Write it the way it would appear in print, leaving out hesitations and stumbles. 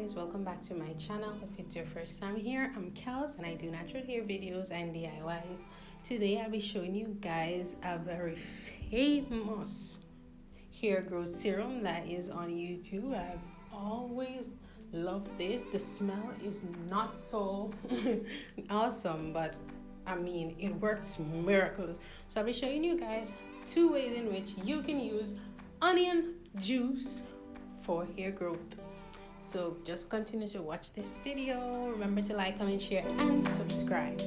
guys, welcome back to my channel. If it's your first time here, I'm Kels and I do natural hair videos and DIYs. Today I'll be showing you guys a very famous hair growth serum that is on YouTube. I've always loved this. The smell is not so awesome, but I mean it works miracles. So I'll be showing you guys two ways in which you can use onion juice for hair growth. So just continue to watch this video. Remember to like, comment, share, and subscribe.